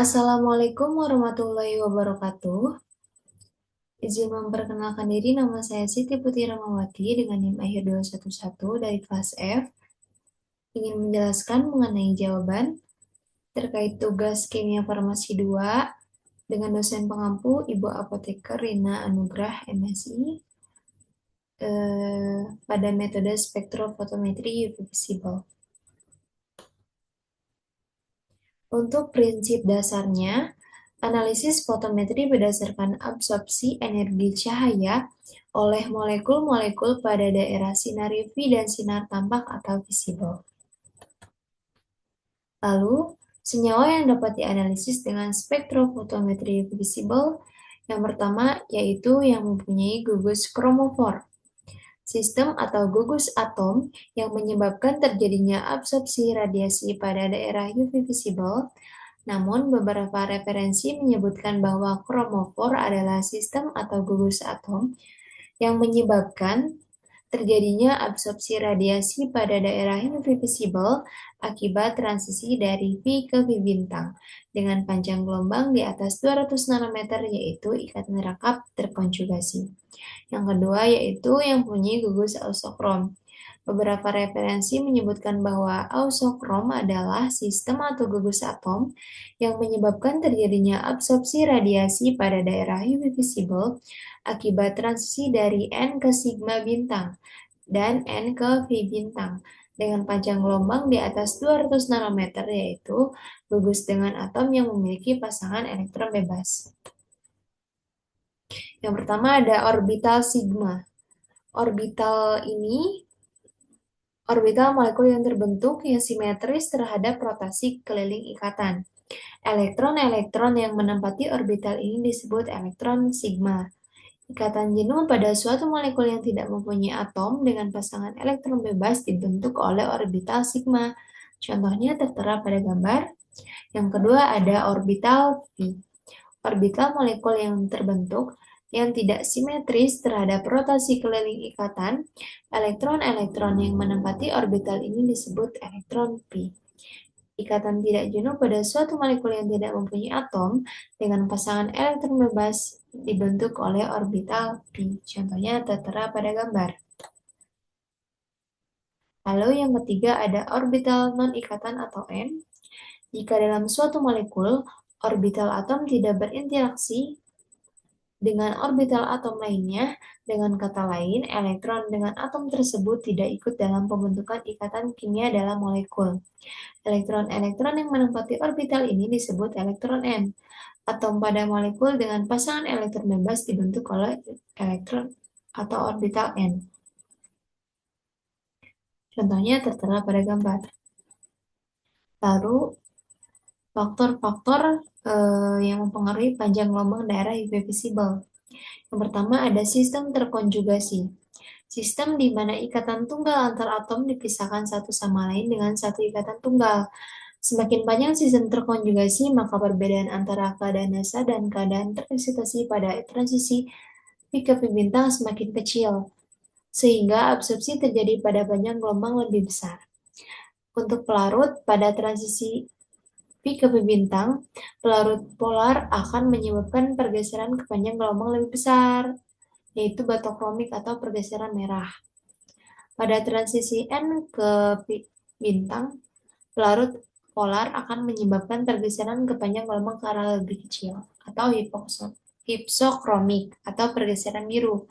Assalamualaikum warahmatullahi wabarakatuh. Izin memperkenalkan diri, nama saya Siti Putri Ramawati dengan NIM akhir 211 dari kelas F. Ingin menjelaskan mengenai jawaban terkait tugas kimia farmasi 2 dengan dosen pengampu Ibu Apoteker Rina Anugrah MSI pada metode spektrofotometri UV visible. Untuk prinsip dasarnya, analisis fotometri berdasarkan absorpsi energi cahaya oleh molekul-molekul pada daerah sinar UV dan sinar tampak atau visible. Lalu, senyawa yang dapat dianalisis dengan spektrofotometri UV visible yang pertama yaitu yang mempunyai gugus kromofor. Sistem atau gugus atom yang menyebabkan terjadinya absorpsi radiasi pada daerah UV visible. Namun, beberapa referensi menyebutkan bahwa kromofor adalah sistem atau gugus atom yang menyebabkan terjadinya absorpsi radiasi pada daerah UV visible akibat transisi dari V ke V bintang dengan panjang gelombang di atas 200 nanometer yaitu ikatan rekap terkonjugasi. Yang kedua yaitu yang punya gugus ausokrom. Beberapa referensi menyebutkan bahwa ausokrom adalah sistem atau gugus atom yang menyebabkan terjadinya absorpsi radiasi pada daerah UV visible akibat transisi dari N ke sigma bintang dan N ke V bintang dengan panjang gelombang di atas 200 nanometer yaitu gugus dengan atom yang memiliki pasangan elektron bebas. Yang pertama ada orbital sigma. Orbital molekul yang terbentuk yang simetris terhadap rotasi keliling ikatan. Elektron-elektron yang menempati orbital ini disebut elektron sigma. Ikatan jenuh pada suatu molekul yang tidak mempunyai atom dengan pasangan elektron bebas dibentuk oleh orbital sigma. Contohnya tertera pada gambar. Yang kedua ada orbital V. Orbital molekul yang terbentuk yang tidak simetris terhadap rotasi keliling ikatan, elektron-elektron yang menempati orbital ini disebut elektron P. Ikatan tidak jenuh pada suatu molekul yang tidak mempunyai atom dengan pasangan elektron bebas dibentuk oleh orbital P. Contohnya tertera pada gambar. Lalu yang ketiga ada orbital non-ikatan atau N. Jika dalam suatu molekul, orbital atom tidak berinteraksi dengan orbital atom lainnya, dengan kata lain, elektron dengan atom tersebut tidak ikut dalam pembentukan ikatan kimia dalam molekul. Elektron-elektron yang menempati orbital ini disebut elektron N. Atom pada molekul dengan pasangan elektron bebas dibentuk oleh elektron atau orbital N. Contohnya tertera pada gambar. Lalu, faktor-faktor yang mempengaruhi panjang gelombang daerah UV visible. Yang pertama ada sistem terkonjugasi. Sistem di mana ikatan tunggal antar atom dipisahkan satu sama lain dengan satu ikatan tunggal. Semakin panjang sistem terkonjugasi, maka perbedaan antara keadaan dasar dan keadaan tereksitasi pada transisi V ke V bintang semakin kecil, sehingga absorpsi terjadi pada panjang gelombang lebih besar. Untuk pelarut, pada transisi V ke V bintang, pelarut polar akan menyebabkan pergeseran ke panjang gelombang lebih besar, yaitu batokromik atau pergeseran merah. Pada transisi N ke V bintang, pelarut polar akan menyebabkan pergeseran ke panjang gelombang ke arah lebih kecil, atau hypsokromik, atau pergeseran biru.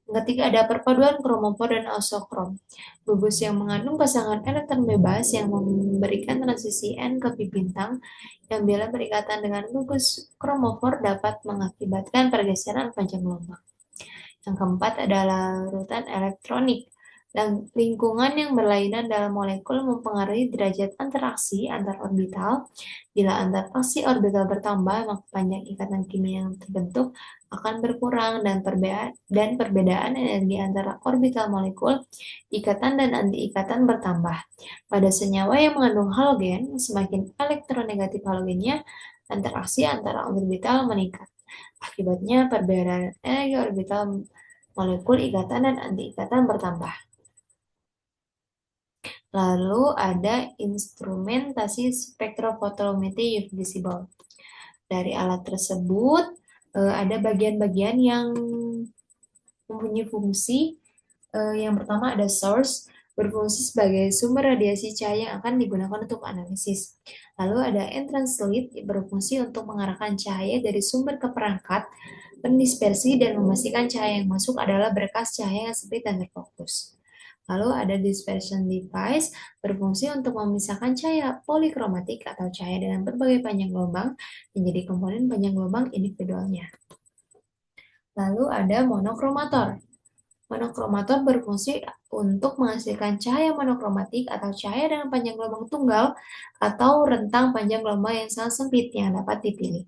Yang ketiga ada perpaduan kromofor dan ausokrom. Gugus yang mengandung pasangan elektron bebas yang memberikan transisi N ke V bintang yang bila berikatan dengan gugus kromofor dapat mengakibatkan pergeseran panjang gelombang. Yang keempat adalah larutan elektronik. Dan lingkungan yang berlainan dalam molekul mempengaruhi derajat interaksi antar orbital. Bila interaksi orbital bertambah, maka panjang ikatan kimia yang terbentuk akan berkurang dan perbedaan energi antara orbital molekul, ikatan dan anti-ikatan bertambah. Pada senyawa yang mengandung halogen, semakin elektronegatif halogennya, interaksi antara orbital meningkat. Akibatnya perbedaan energi orbital molekul ikatan dan anti-ikatan bertambah. Lalu ada instrumentasi spektrofotometri UV visible. Dari alat tersebut ada bagian-bagian yang mempunyai fungsi. Yang pertama ada source, berfungsi sebagai sumber radiasi cahaya yang akan digunakan untuk analisis. Lalu ada entrance slit, berfungsi untuk mengarahkan cahaya dari sumber ke perangkat, pendispersi, dan memastikan cahaya yang masuk adalah berkas cahaya yang sempit dan terfokus. Lalu ada dispersion device, berfungsi untuk memisahkan cahaya polikromatik atau cahaya dengan berbagai panjang gelombang menjadi komponen panjang gelombang individualnya. Lalu ada monokromator. Monokromator berfungsi untuk menghasilkan cahaya monokromatik atau cahaya dengan panjang gelombang tunggal atau rentang panjang gelombang yang sangat sempit yang dapat dipilih.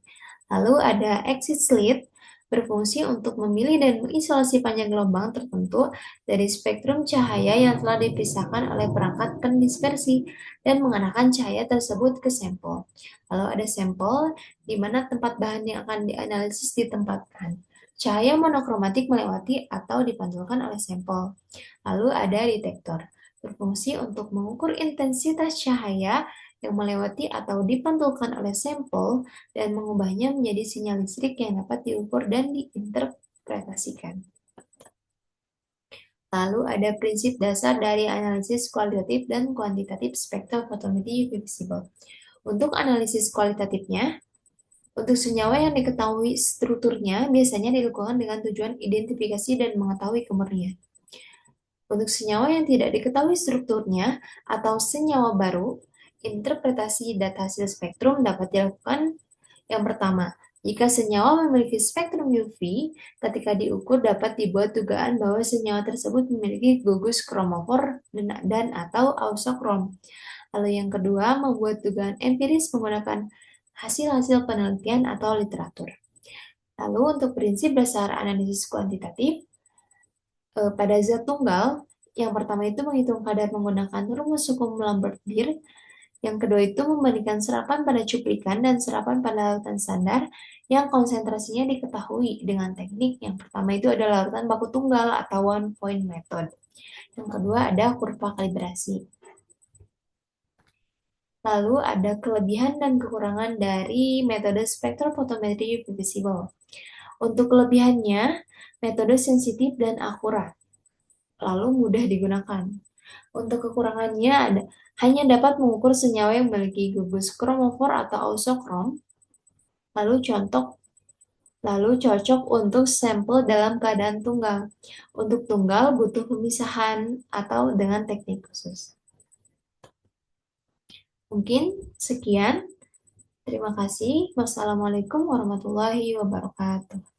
Lalu ada exit slit, berfungsi untuk memilih dan mengisolasi panjang gelombang tertentu dari spektrum cahaya yang telah dipisahkan oleh perangkat pendispersi dan mengarahkan cahaya tersebut ke sampel. Lalu ada sampel, di mana tempat bahan yang akan dianalisis ditempatkan. Cahaya monokromatik melewati atau dipantulkan oleh sampel. Lalu ada detektor, berfungsi untuk mengukur intensitas cahaya yang melewati atau dipantulkan oleh sampel dan mengubahnya menjadi sinyal listrik yang dapat diukur dan diinterpretasikan. Lalu ada prinsip dasar dari analisis kualitatif dan kuantitatif spektrofotometri UV visible. Untuk analisis kualitatifnya, untuk senyawa yang diketahui strukturnya biasanya dilakukan dengan tujuan identifikasi dan mengetahui kemurnian. Untuk senyawa yang tidak diketahui strukturnya atau senyawa baru, interpretasi data hasil spektrum dapat dilakukan. Yang pertama, jika senyawa memiliki spektrum UV, ketika diukur dapat dibuat dugaan bahwa senyawa tersebut memiliki gugus kromofor dan atau ausokrom. Lalu yang kedua, membuat dugaan empiris menggunakan hasil-hasil penelitian atau literatur. Lalu untuk prinsip dasar analisis kuantitatif, pada zat tunggal, yang pertama itu menghitung kadar menggunakan rumus hukum Lambert-Beer, yang kedua itu membandingkan serapan pada cuplikan dan serapan pada larutan standar yang konsentrasinya diketahui dengan teknik. Yang pertama itu adalah larutan baku tunggal atau one point method. Yang kedua ada kurva kalibrasi. Lalu ada kelebihan dan kekurangan dari metode spektrofotometri UV visible. Untuk kelebihannya, metode sensitif dan akurat, lalu mudah digunakan. Untuk kekurangannya hanya dapat mengukur senyawa yang memiliki gugus kromofor atau ausokrom, lalu cocok untuk sampel dalam keadaan tunggal. Untuk tunggal butuh pemisahan atau dengan teknik khusus. Mungkin sekian. Terima kasih. Wassalamualaikum warahmatullahi wabarakatuh.